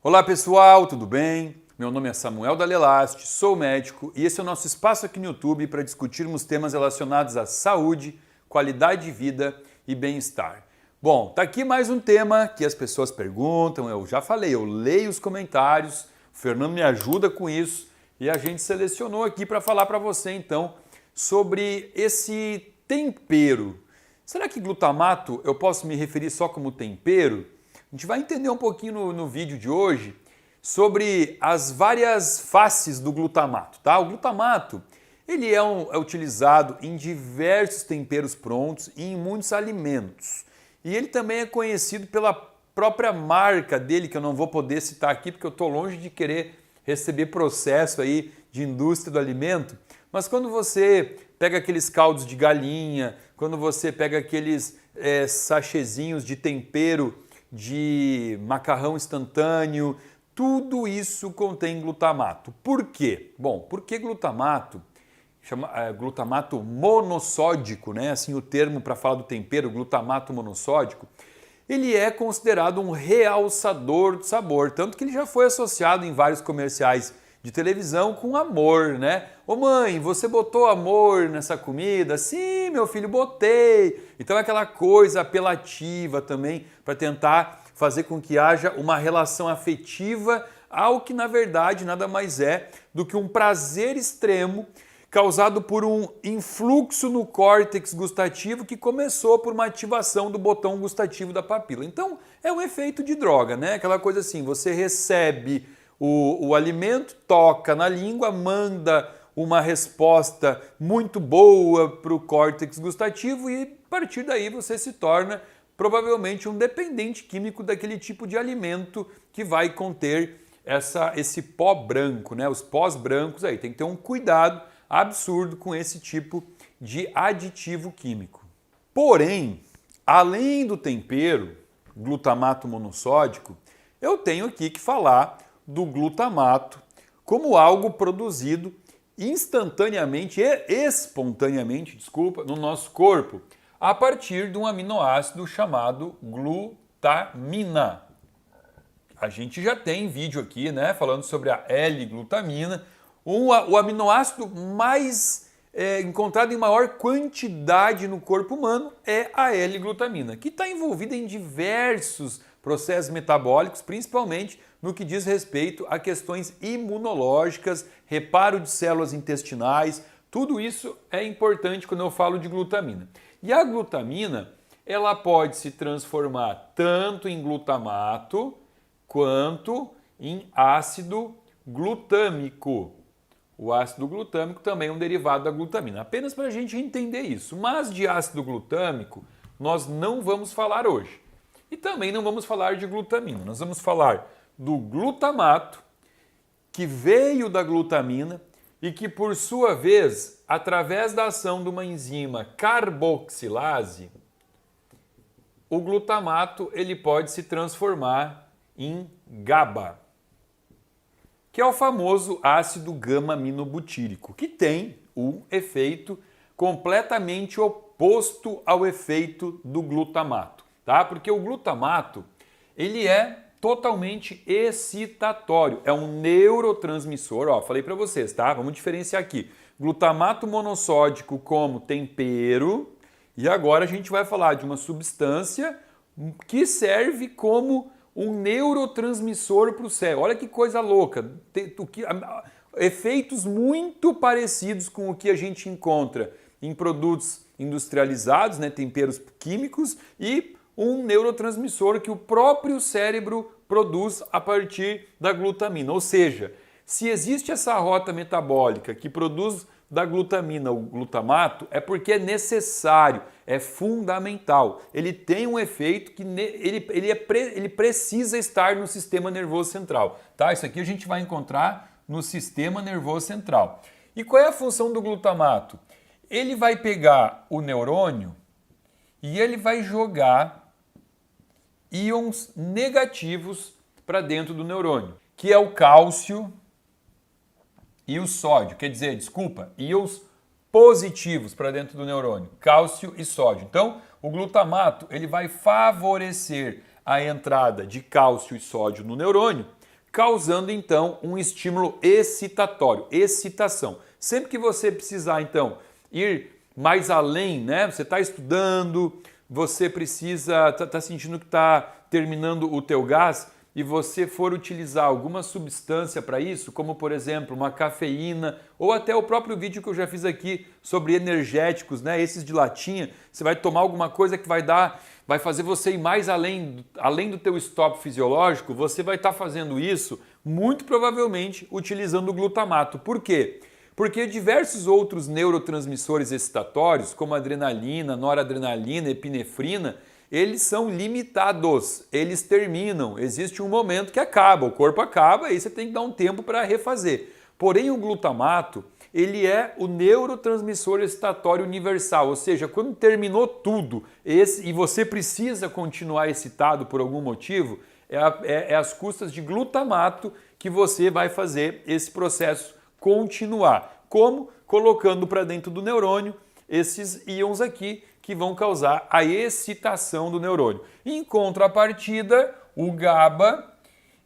Olá pessoal, tudo bem? Meu nome é Samuel Dalelast, sou médico e esse é o nosso espaço aqui no YouTube para discutirmos temas relacionados à saúde, qualidade de vida e bem-estar. Bom, tá aqui mais um tema que as pessoas perguntam, eu já falei, eu leio os comentários, o Fernando me ajuda com isso e a gente selecionou aqui para falar para você então sobre esse tempero. Será que glutamato eu posso me referir só como tempero? A gente vai entender um pouquinho no vídeo de hoje sobre as várias faces do glutamato, tá? O glutamato, ele é utilizado em diversos temperos prontos e em muitos alimentos. E ele também é conhecido pela própria marca dele, que eu não vou poder citar aqui porque eu estou longe de querer receber processo aí de indústria do alimento. Mas quando você pega aqueles caldos de galinha, quando você pega aqueles sachêzinhos de tempero de macarrão instantâneo, tudo isso contém glutamato. Por quê? Bom, porque glutamato, glutamato monossódico, né? Assim o termo para falar do tempero, glutamato monossódico, ele é considerado um realçador de sabor, tanto que ele já foi associado em vários comerciais de televisão com amor, né? Ô mãe, você botou amor nessa comida? Sim, meu filho, botei. Então é aquela coisa apelativa também para tentar fazer com que haja uma relação afetiva ao que na verdade nada mais é do que um prazer extremo causado por um influxo no córtex gustativo que começou por uma ativação do botão gustativo da papila. Então é um efeito de droga, né? Aquela coisa assim, você recebe o alimento, toca na língua, manda uma resposta muito boa para o córtex gustativo e a partir daí você se torna provavelmente um dependente químico daquele tipo de alimento que vai conter esse pó branco, né? Os pós brancos aí. Tem que ter um cuidado absurdo com esse tipo de aditivo químico. Porém, além do tempero, glutamato monossódico, eu tenho aqui que falar do glutamato como algo produzido instantaneamente e espontaneamente, no nosso corpo, a partir de um aminoácido chamado glutamina. A gente já tem vídeo aqui, né, falando sobre a L-glutamina, o aminoácido mais encontrado em maior quantidade no corpo humano é a L-glutamina, que está envolvida em diversos processos metabólicos, principalmente no que diz respeito a questões imunológicas, reparo de células intestinais, tudo isso é importante quando eu falo de glutamina. E a glutamina, ela pode se transformar tanto em glutamato quanto em ácido glutâmico. O ácido glutâmico também é um derivado da glutamina, apenas para a gente entender isso. Mas de ácido glutâmico nós não vamos falar hoje. E também não vamos falar de glutamina, nós vamos falar do glutamato, que veio da glutamina e que, por sua vez, através da ação de uma enzima carboxilase, o glutamato ele pode se transformar em GABA, que é o famoso ácido gama-aminobutírico, que tem um efeito completamente oposto ao efeito do glutamato, tá? Porque o glutamato, ele é totalmente excitatório, é um neurotransmissor, ó, falei para vocês, tá? Vamos diferenciar aqui. Glutamato monossódico como tempero e agora a gente vai falar de uma substância que serve como um neurotransmissor para o cérebro. Olha que coisa louca, efeitos muito parecidos com o que a gente encontra em produtos industrializados, né, temperos químicos e um neurotransmissor que o próprio cérebro produz a partir da glutamina. Ou seja, se existe essa rota metabólica que produz da glutamina o glutamato, é porque é necessário, é fundamental. Ele tem um efeito que ele precisa estar no sistema nervoso central. Tá? Isso aqui a gente vai encontrar no sistema nervoso central. E qual é a função do glutamato? Ele vai pegar o neurônio e ele vai jogar íons negativos para dentro do neurônio, que é o cálcio e o sódio. Quer dizer, desculpa, íons positivos para dentro do neurônio, cálcio e sódio. Então, o glutamato ele vai favorecer a entrada de cálcio e sódio no neurônio, causando então um estímulo excitatório, excitação. Sempre que você precisar então ir mais além, né? Você está estudando, você precisa, tá sentindo que está terminando o teu gás e você for utilizar alguma substância para isso, como por exemplo uma cafeína ou até o próprio vídeo que eu já fiz aqui sobre energéticos, né? Esses de latinha, você vai tomar alguma coisa que vai fazer você ir mais além do teu stop fisiológico, você vai estar fazendo isso muito provavelmente utilizando o glutamato. Por quê? Porque diversos outros neurotransmissores excitatórios, como adrenalina, noradrenalina, epinefrina, eles são limitados, eles terminam, existe um momento que acaba, o corpo acaba e aí você tem que dar um tempo para refazer. Porém, o glutamato, ele é o neurotransmissor excitatório universal, ou seja, quando terminou tudo e você precisa continuar excitado por algum motivo, é às custas de glutamato que você vai fazer esse processo continuar. Como? Colocando para dentro do neurônio esses íons aqui que vão causar a excitação do neurônio. Em contrapartida, o GABA,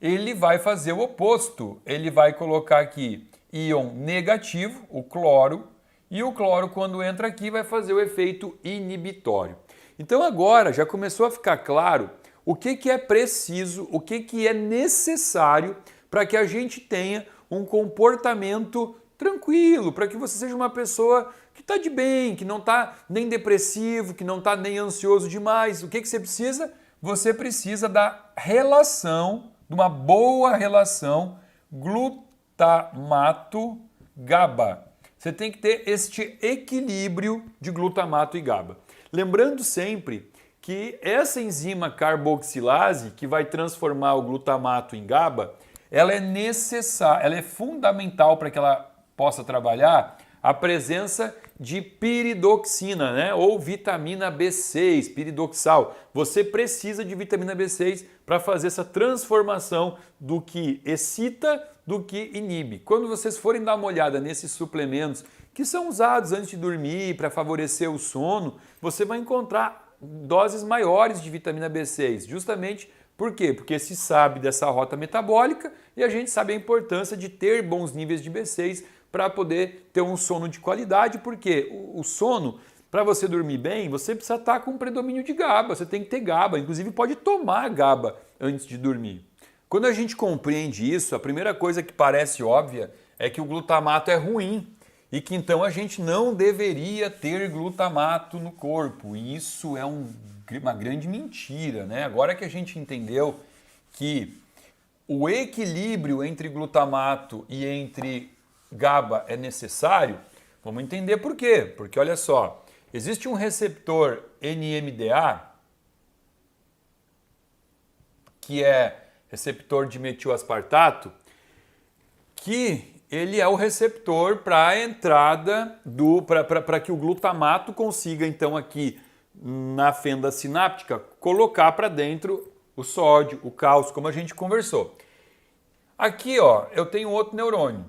ele vai fazer o oposto. Ele vai colocar aqui íon negativo, o cloro, e o cloro, quando entra aqui, vai fazer o efeito inibitório. Então agora já começou a ficar claro o que é preciso, o que é necessário para que a gente tenha um comportamento tranquilo, para que você seja uma pessoa que está de bem, que não está nem depressivo, que não está nem ansioso demais. O que você precisa? Você precisa da relação, de uma boa relação glutamato-GABA. Você tem que ter este equilíbrio de glutamato e GABA. Lembrando sempre que essa enzima carboxilase, que vai transformar o glutamato em GABA, ela é necessária, ela é fundamental para que ela possa trabalhar a presença de piridoxina, né? Ou vitamina B6, piridoxal. Você precisa de vitamina B6 para fazer essa transformação do que excita do que inibe. Quando vocês forem dar uma olhada nesses suplementos que são usados antes de dormir para favorecer o sono, você vai encontrar doses maiores de vitamina B6, justamente por quê? Porque se sabe dessa rota metabólica e a gente sabe a importância de ter bons níveis de B6 para poder ter um sono de qualidade, porque o sono, para você dormir bem, você precisa estar com um predomínio de GABA, você tem que ter GABA, inclusive pode tomar GABA antes de dormir. Quando a gente compreende isso, a primeira coisa que parece óbvia é que o glutamato é ruim e que então a gente não deveria ter glutamato no corpo. E isso é uma grande mentira, né? Agora que a gente entendeu que o equilíbrio entre glutamato e entre GABA é necessário, vamos entender por quê. Porque olha só, existe um receptor NMDA, que é receptor de metilaspartato, que ele é o receptor para a entrada para que o glutamato consiga então aqui na fenda sináptica colocar para dentro o sódio, o cálcio, como a gente conversou. Aqui, ó, eu tenho outro neurônio.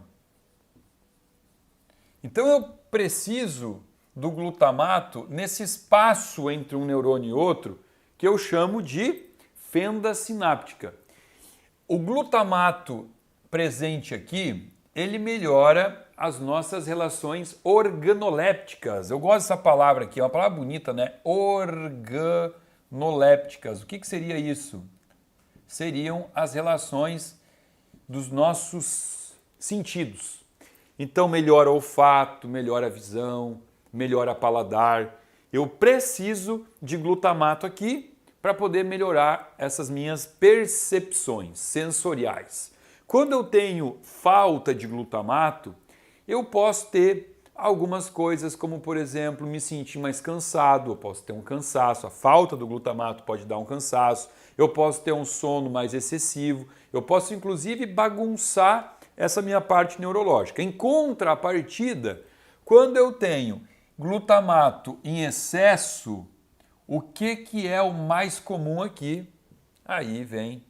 Então eu preciso do glutamato nesse espaço entre um neurônio e outro, que eu chamo de fenda sináptica. O glutamato presente aqui, ele melhora as nossas relações organolépticas. Eu gosto dessa palavra aqui, é uma palavra bonita, né? Organolépticas. O que seria isso? Seriam as relações dos nossos sentidos. Então melhora o olfato, melhora a visão, melhora paladar. Eu preciso de glutamato aqui para poder melhorar essas minhas percepções sensoriais. Quando eu tenho falta de glutamato, eu posso ter algumas coisas, como por exemplo, me sentir mais cansado, eu posso ter um cansaço, a falta do glutamato pode dar um cansaço, eu posso ter um sono mais excessivo, eu posso inclusive bagunçar essa minha parte neurológica. Em contrapartida, quando eu tenho glutamato em excesso, o que é o mais comum aqui? Aí vem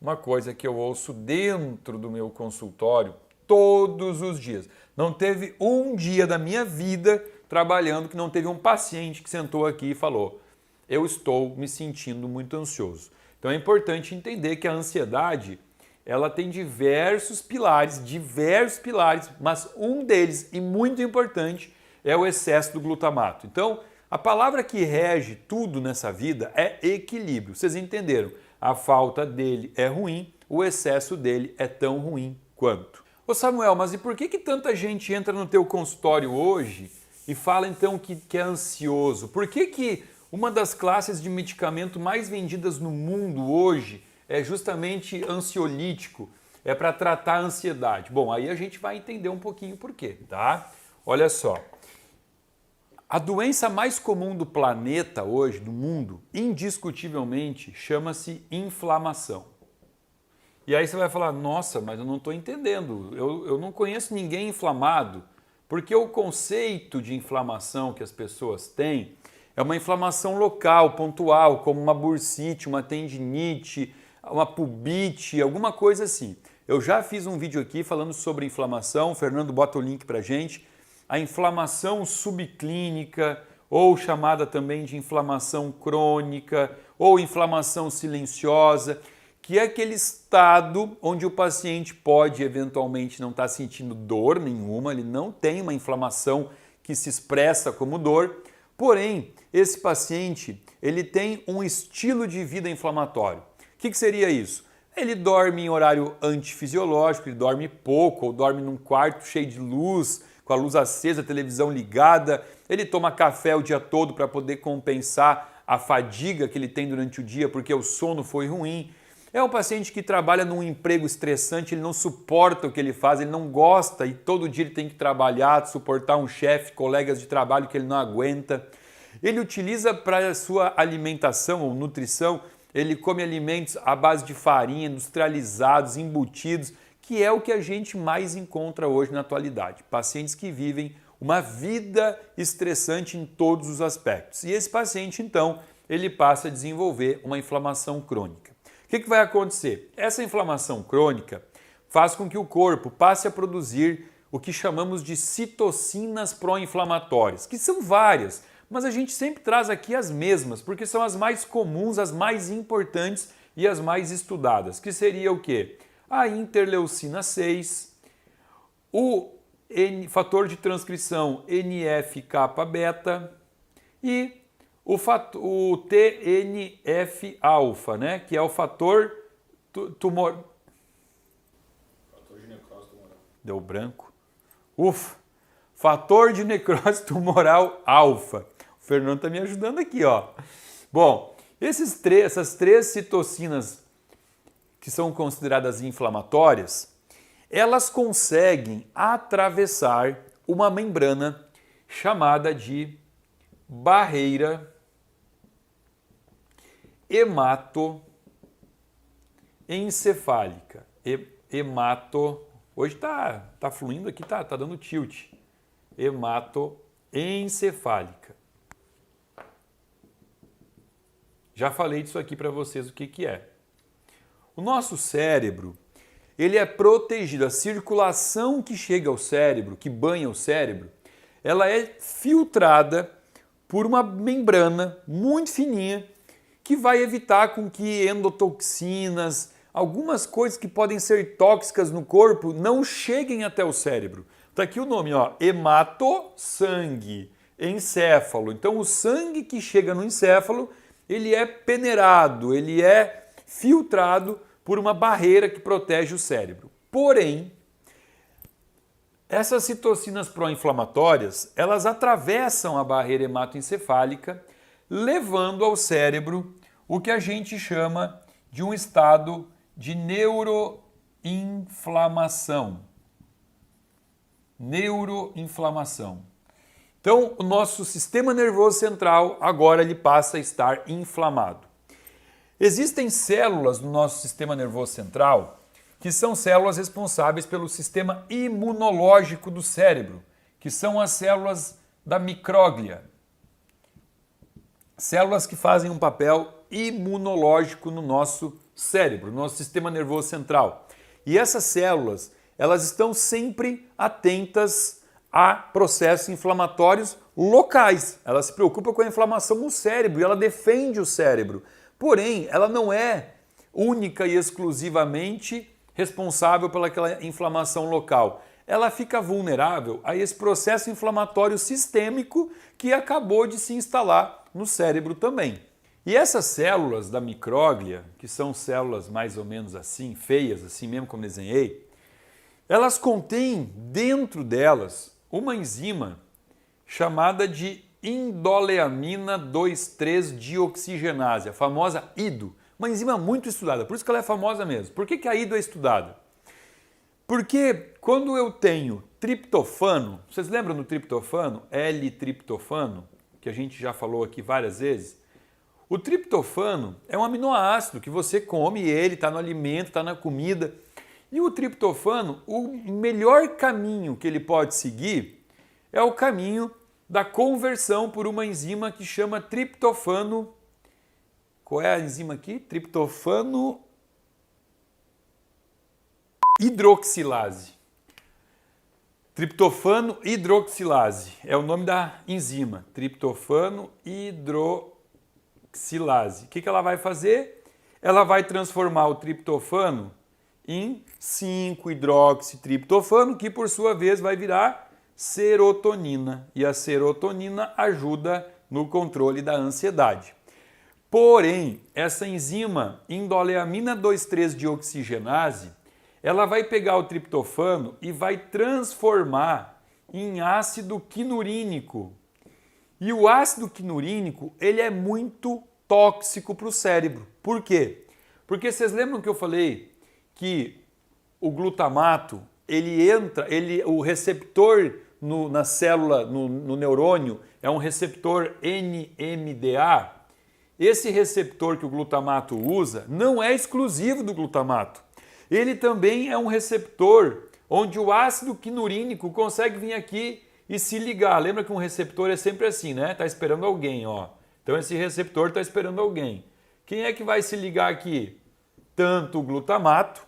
uma coisa que eu ouço dentro do meu consultório todos os dias. Não teve um dia da minha vida trabalhando que não teve um paciente que sentou aqui e falou: eu estou me sentindo muito ansioso. Então é importante entender que a ansiedade ela tem diversos pilares, mas um deles, e muito importante, é o excesso do glutamato. Então, a palavra que rege tudo nessa vida é equilíbrio. Vocês entenderam? A falta dele é ruim, o excesso dele é tão ruim quanto. Ô Samuel, mas e por que tanta gente entra no teu consultório hoje e fala então que é ansioso? Por que uma das classes de medicamento mais vendidas no mundo hoje é justamente ansiolítico? É para tratar a ansiedade. Bom, aí a gente vai entender um pouquinho por quê, tá? Olha só. A doença mais comum do planeta hoje, do mundo, indiscutivelmente, chama-se inflamação. E aí você vai falar, nossa, mas eu não estou entendendo, eu não conheço ninguém inflamado, porque o conceito de inflamação que as pessoas têm é uma inflamação local, pontual, como uma bursite, uma tendinite, uma pubite, alguma coisa assim. Eu já fiz um vídeo aqui falando sobre inflamação, o Fernando bota o link pra gente, a inflamação subclínica, ou chamada também de inflamação crônica, ou inflamação silenciosa, que é aquele estado onde o paciente pode eventualmente não estar sentindo dor nenhuma, ele não tem uma inflamação que se expressa como dor, porém, esse paciente ele tem um estilo de vida inflamatório. O que seria isso? Ele dorme em horário antifisiológico, ele dorme pouco, ou dorme num quarto cheio de luz, com a luz acesa, a televisão ligada, ele toma café o dia todo para poder compensar a fadiga que ele tem durante o dia porque o sono foi ruim. É um paciente que trabalha num emprego estressante, ele não suporta o que ele faz, ele não gosta e todo dia ele tem que trabalhar, suportar um chefe, colegas de trabalho que ele não aguenta. Ele utiliza para a sua alimentação ou nutrição, ele come alimentos à base de farinha, industrializados, embutidos, que é o que a gente mais encontra hoje na atualidade. Pacientes que vivem uma vida estressante em todos os aspectos. E esse paciente, então, ele passa a desenvolver uma inflamação crônica. O que vai acontecer? Essa inflamação crônica faz com que o corpo passe a produzir o que chamamos de citocinas pró-inflamatórias, que são várias, mas a gente sempre traz aqui as mesmas, porque são as mais comuns, as mais importantes e as mais estudadas, que seria o quê? A interleucina 6, o fator de transcrição NF-kappa-beta e o TNF-alfa, né? Que é o fator tumor... Fator de necrose tumoral. Deu branco. Ufa! Fator de necrose tumoral alfa. O Fernando está me ajudando aqui, ó. Bom, essas três citocinas que são consideradas inflamatórias, elas conseguem atravessar uma membrana chamada de barreira hematoencefálica. Hoje tá fluindo aqui, tá dando tilt. Hematoencefálica. Já falei disso aqui para vocês o que é. O nosso cérebro, ele é protegido, a circulação que chega ao cérebro, que banha o cérebro, ela é filtrada por uma membrana muito fininha que vai evitar com que endotoxinas, algumas coisas que podem ser tóxicas no corpo não cheguem até o cérebro. Está aqui o nome, ó, hemato-sangue, encéfalo. Então o sangue que chega no encéfalo, ele é peneirado, ele é filtrado por uma barreira que protege o cérebro. Porém, essas citocinas pró-inflamatórias, elas atravessam a barreira hematoencefálica, levando ao cérebro o que a gente chama de um estado de neuroinflamação. Neuroinflamação. Então, o nosso sistema nervoso central agora ele passa a estar inflamado. Existem células no nosso sistema nervoso central que são células responsáveis pelo sistema imunológico do cérebro, que são as células da micróglia. Células que fazem um papel imunológico no nosso cérebro, no nosso sistema nervoso central. E essas células, elas estão sempre atentas a processos inflamatórios locais. Ela se preocupa com a inflamação no cérebro e ela defende o cérebro. Porém, ela não é única e exclusivamente responsável pelaquela inflamação local. Ela fica vulnerável a esse processo inflamatório sistêmico que acabou de se instalar no cérebro também. E essas células da micróglia, que são células mais ou menos assim, feias, assim mesmo como desenhei, elas contêm dentro delas uma enzima chamada de indoleamina 2,3-dioxigenase, a famosa IDO, uma enzima muito estudada, por isso que ela é famosa mesmo. Por que a IDO é estudada? Porque quando eu tenho triptofano, vocês lembram do triptofano, L-triptofano, que a gente já falou aqui várias vezes? O triptofano é um aminoácido que você come ele, está no alimento, está na comida. E o triptofano, o melhor caminho que ele pode seguir é o caminho da conversão por uma enzima que chama triptofano. Qual é a enzima aqui? Triptofano hidroxilase. Triptofano hidroxilase é o nome da enzima. Triptofano hidroxilase. O que ela vai fazer? Ela vai transformar o triptofano em 5-hidroxitriptofano, que por sua vez vai virar serotonina. E a serotonina ajuda no controle da ansiedade. Porém, essa enzima indoleamina 2,3-dioxigenase, ela vai pegar o triptofano e vai transformar em ácido quinurínico. E o ácido quinurínico, ele é muito tóxico para o cérebro. Por quê? Porque vocês lembram que eu falei que o glutamato, o receptor na célula, no neurônio, é um receptor NMDA. Esse receptor que o glutamato usa não é exclusivo do glutamato. Ele também é um receptor onde o ácido quinurínico consegue vir aqui e se ligar. Lembra que um receptor é sempre assim, né? Está esperando alguém, ó. Então esse receptor está esperando alguém. Quem é que vai se ligar aqui? Tanto o glutamato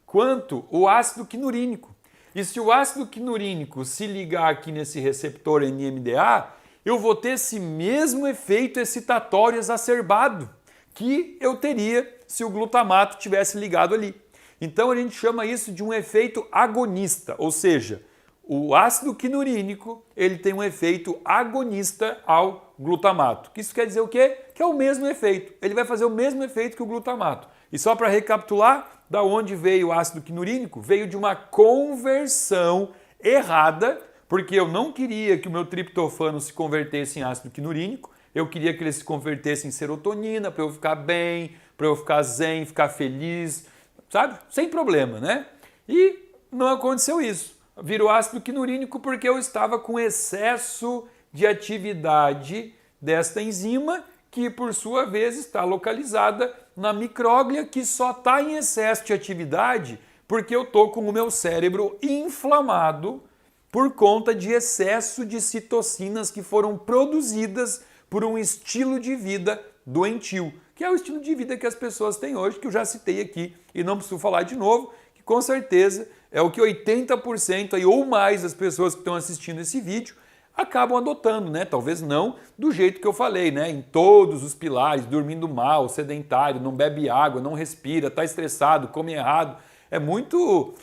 quanto o ácido quinurínico. E se o ácido quinurínico se ligar aqui nesse receptor NMDA, eu vou ter esse mesmo efeito excitatório exacerbado que eu teria se o glutamato tivesse ligado ali. Então a gente chama isso de um efeito agonista, ou seja, o ácido quinurínico ele tem um efeito agonista ao glutamato. Isso quer dizer o quê? Que é o mesmo efeito. Ele vai fazer o mesmo efeito que o glutamato. E só para recapitular, da onde veio o ácido quinurínico? Veio de uma conversão errada, porque eu não queria que o meu triptofano se convertesse em ácido quinurínico, eu queria que ele se convertesse em serotonina para eu ficar bem, para eu ficar zen, ficar feliz, sabe? Sem problema, né? E não aconteceu isso. Virou ácido quinurínico porque eu estava com excesso de atividade desta enzima, que por sua vez está localizada na micróglia, que só está em excesso de atividade porque eu estou com o meu cérebro inflamado por conta de excesso de citocinas que foram produzidas por um estilo de vida doentio, que é o estilo de vida que as pessoas têm hoje, que eu já citei aqui e não preciso falar de novo, que com certeza é o que 80% aí, ou mais das pessoas que estão assistindo esse vídeo acabam adotando, né? Talvez não do jeito que eu falei, né? Em todos os pilares, dormindo mal, sedentário, não bebe água, não respira, está estressado, come errado. É muito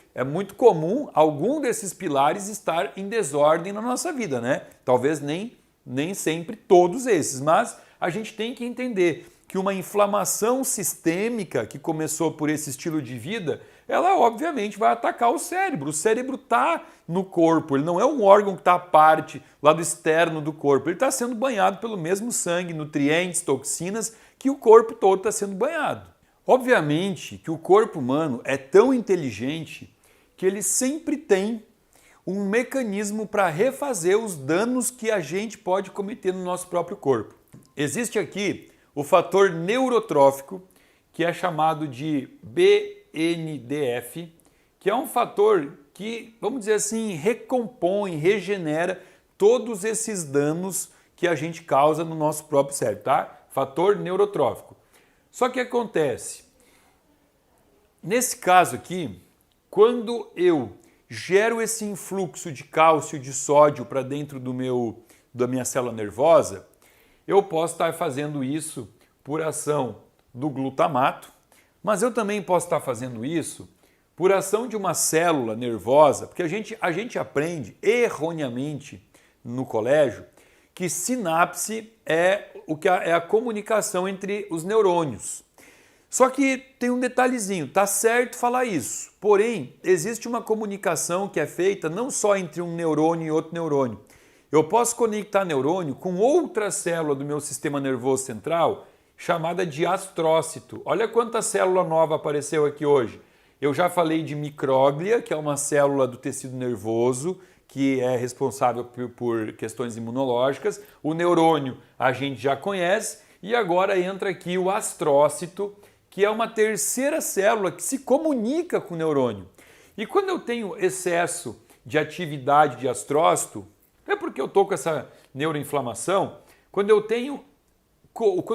comum algum desses pilares estar em desordem na nossa vida, né? Talvez nem sempre todos esses, mas a gente tem que entender que uma inflamação sistêmica que começou por esse estilo de vida, ela obviamente vai atacar o cérebro. O cérebro está no corpo, ele não é um órgão que está à parte, lá do externo do corpo. Ele está sendo banhado pelo mesmo sangue, nutrientes, toxinas, que o corpo todo está sendo banhado. Obviamente que o corpo humano é tão inteligente que ele sempre tem um mecanismo para refazer os danos que a gente pode cometer no nosso próprio corpo. Existe aqui o fator neurotrófico, que é chamado de BNDF, que é um fator que, vamos dizer assim, recompõe, regenera todos esses danos que a gente causa no nosso próprio cérebro, tá? Fator neurotrófico. Só que acontece, nesse caso aqui, quando eu gero esse influxo de cálcio e de sódio para dentro da minha célula nervosa, eu posso estar fazendo isso por ação do glutamato, mas eu também posso estar fazendo isso por ação de uma célula nervosa, porque a gente aprende erroneamente no colégio que sinapse é a comunicação entre os neurônios. Só que tem um detalhezinho, tá certo falar isso, porém existe uma comunicação que é feita não só entre um neurônio e outro neurônio. Eu posso conectar neurônio com outra célula do meu sistema nervoso central chamada de astrócito. Olha quanta célula nova apareceu aqui hoje. Eu já falei de micróglia, que é uma célula do tecido nervoso, que é responsável por questões imunológicas. O neurônio a gente já conhece e agora entra aqui o astrócito, que é uma terceira célula que se comunica com o neurônio. E quando eu tenho excesso de atividade de astrócito, é porque eu estou com essa neuroinflamação, quando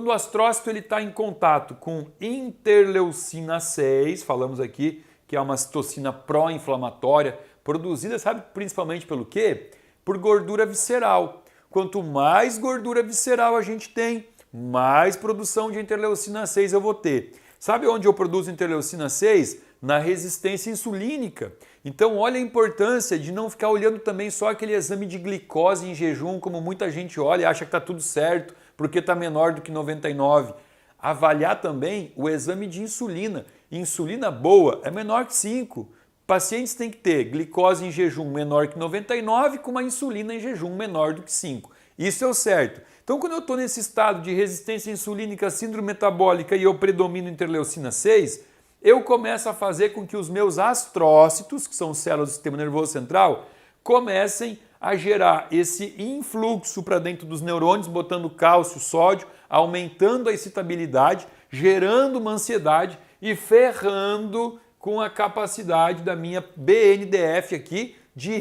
o astrócito está em contato com interleucina 6, falamos aqui que é uma citocina pró-inflamatória, produzida, sabe, principalmente pelo quê? Por gordura visceral. Quanto mais gordura visceral a gente tem, mais produção de interleucina 6 eu vou ter. Sabe onde eu produzo interleucina 6? Na resistência insulínica. Então olha a importância de não ficar olhando também só aquele exame de glicose em jejum, como muita gente olha e acha que está tudo certo, porque está menor do que 99. Avaliar também o exame de insulina. Insulina boa é menor que 5. Pacientes têm que ter glicose em jejum menor que 99 com uma insulina em jejum menor do que 5. Isso é o certo. Então, quando eu estou nesse estado de resistência insulínica, síndrome metabólica e eu predomino interleucina 6, eu começo a fazer com que os meus astrócitos, que são células do sistema nervoso central, comecem a gerar esse influxo para dentro dos neurônios, botando cálcio, sódio, aumentando a excitabilidade, gerando uma ansiedade e ferrando com a capacidade da minha BNDF aqui de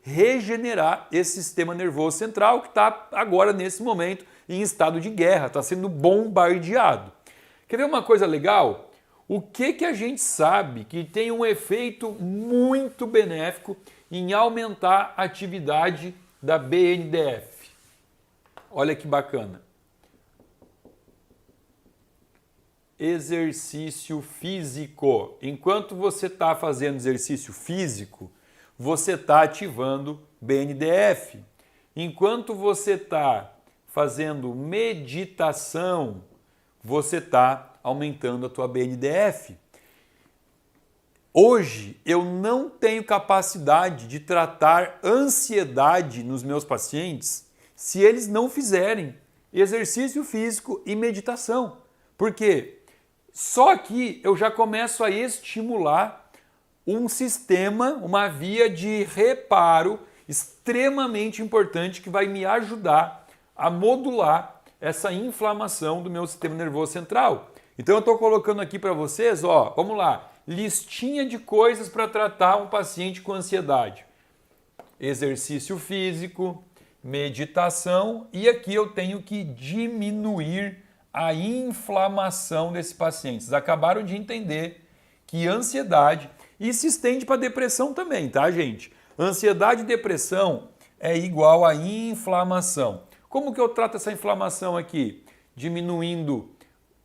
regenerar esse sistema nervoso central que está agora, nesse momento, em estado de guerra, está sendo bombardeado. Quer ver uma coisa legal? O que a gente sabe que tem um efeito muito benéfico em aumentar a atividade da BNDF? Olha que bacana. Exercício físico. Enquanto você está fazendo exercício físico, você está ativando BNDF. Enquanto você está fazendo meditação, você está aumentando a tua BNDF. Hoje eu não tenho capacidade de tratar ansiedade nos meus pacientes se eles não fizerem exercício físico e meditação. Por quê? Só aqui eu já começo a estimular um sistema, uma via de reparo extremamente importante que vai me ajudar a modular essa inflamação do meu sistema nervoso central. Então eu estou colocando aqui para vocês, ó, vamos lá, listinha de coisas para tratar um paciente com ansiedade. Exercício físico, meditação e aqui eu tenho que diminuir a inflamação desse paciente. Vocês acabaram de entender que ansiedade, e se estende para depressão também, tá, gente? Ansiedade e depressão é igual a inflamação. Como que eu trato essa inflamação aqui? Diminuindo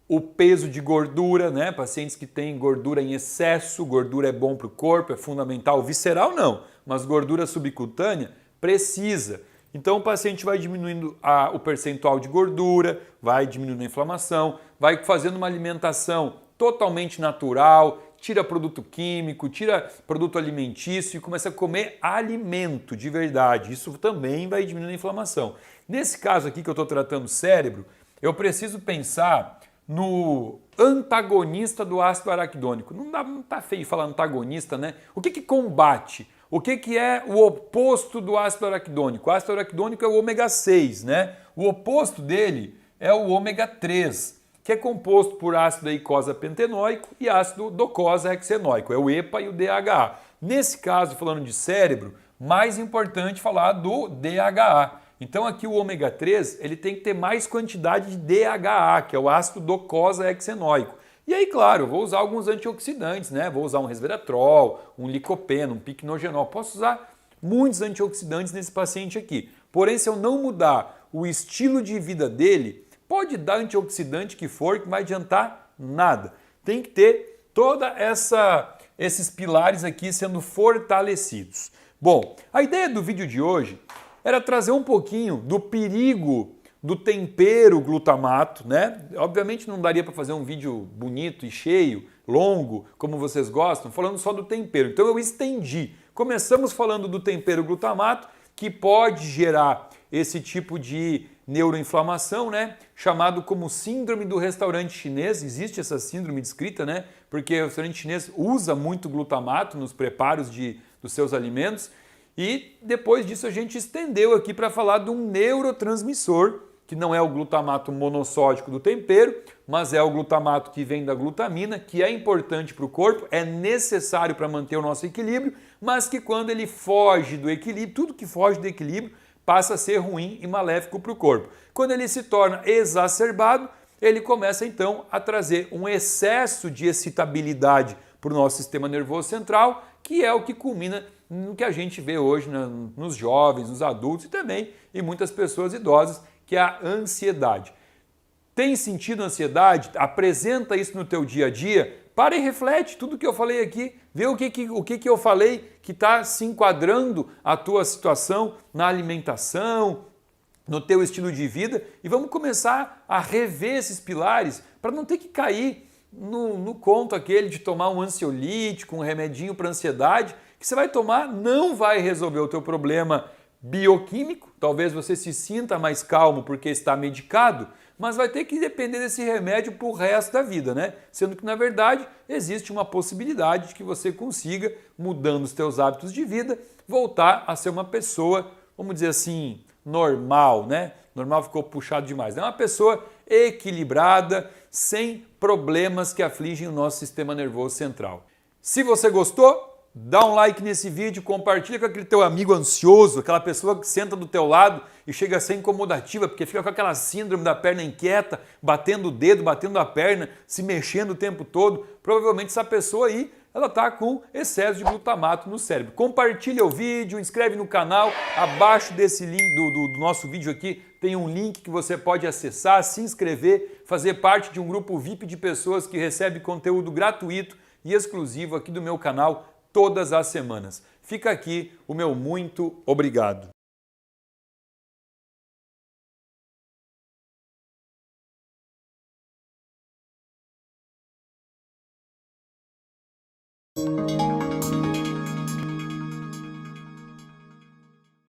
o peso de gordura, né? Pacientes que têm gordura em excesso, gordura é bom para o corpo, é fundamental. Visceral não, mas gordura subcutânea precisa. Então o paciente vai diminuindo o percentual de gordura, vai diminuindo a inflamação, vai fazendo uma alimentação totalmente natural, tira produto químico, tira produto alimentício e começa a comer alimento de verdade. Isso também vai diminuindo a inflamação. Nesse caso aqui que eu estou tratando o cérebro, eu preciso pensar no antagonista do ácido araquidônico. Não tá feio falar antagonista, né? O que combate? O que é o oposto do ácido araquidônico? O ácido araquidônico é o ômega 6, né? O oposto dele é o ômega 3, que é composto por ácido eicosapentenoico e ácido docosahexenoico, é o EPA e o DHA. Nesse caso, falando de cérebro, mais importante falar do DHA. Então aqui o ômega 3 ele tem que ter mais quantidade de DHA, que é o ácido docosahexenoico. E aí, claro, eu vou usar alguns antioxidantes, né? Vou usar um resveratrol, um licopeno, um piquenogenol. Posso usar muitos antioxidantes nesse paciente aqui. Porém, se eu não mudar o estilo de vida dele, pode dar antioxidante que for, que não vai adiantar nada. Tem que ter toda essa esses pilares aqui sendo fortalecidos. Bom, a ideia do vídeo de hoje era trazer um pouquinho do perigo do tempero glutamato, né? Obviamente não daria para fazer um vídeo bonito e cheio, longo, como vocês gostam, falando só do tempero. Então eu estendi. Começamos falando do tempero glutamato, que pode gerar esse tipo de neuroinflamação, né? Chamado como síndrome do restaurante chinês. Existe essa síndrome descrita, né? Porque o restaurante chinês usa muito glutamato nos preparos dos seus alimentos. E depois disso a gente estendeu aqui para falar de um neurotransmissor, que não é o glutamato monossódico do tempero, mas é o glutamato que vem da glutamina, que é importante para o corpo, é necessário para manter o nosso equilíbrio, mas que quando ele foge do equilíbrio, tudo que foge do equilíbrio passa a ser ruim e maléfico para o corpo. Quando ele se torna exacerbado, ele começa então a trazer um excesso de excitabilidade para o nosso sistema nervoso central, que é o que culmina no que a gente vê hoje nos jovens, nos adultos e também em muitas pessoas idosas, que é a ansiedade. Tem sentido a ansiedade? Apresenta isso no teu dia a dia. Para e reflete tudo que eu falei aqui. Vê o que eu falei que está se enquadrando a tua situação na alimentação, no teu estilo de vida. E vamos começar a rever esses pilares para não ter que cair no conto aquele de tomar um ansiolítico, um remedinho para ansiedade, que você vai tomar, não vai resolver o teu problema bioquímico, talvez você se sinta mais calmo porque está medicado, mas vai ter que depender desse remédio para o resto da vida, né? Sendo que, na verdade, existe uma possibilidade de que você consiga, mudando os teus hábitos de vida, voltar a ser uma pessoa, vamos dizer assim, normal, né? Normal ficou puxado demais. É uma pessoa equilibrada, sem problemas que afligem o nosso sistema nervoso central. Se você gostou, dá um like nesse vídeo, compartilha com aquele teu amigo ansioso, aquela pessoa que senta do teu lado e chega a ser incomodativa, porque fica com aquela síndrome da perna inquieta, batendo o dedo, batendo a perna, se mexendo o tempo todo. Provavelmente essa pessoa aí, ela está com excesso de glutamato no cérebro. Compartilha o vídeo, inscreve no canal, abaixo desse link do nosso vídeo aqui tem um link que você pode acessar, se inscrever, fazer parte de um grupo VIP de pessoas que recebe conteúdo gratuito e exclusivo aqui do meu canal todas as semanas. Fica aqui o meu muito obrigado.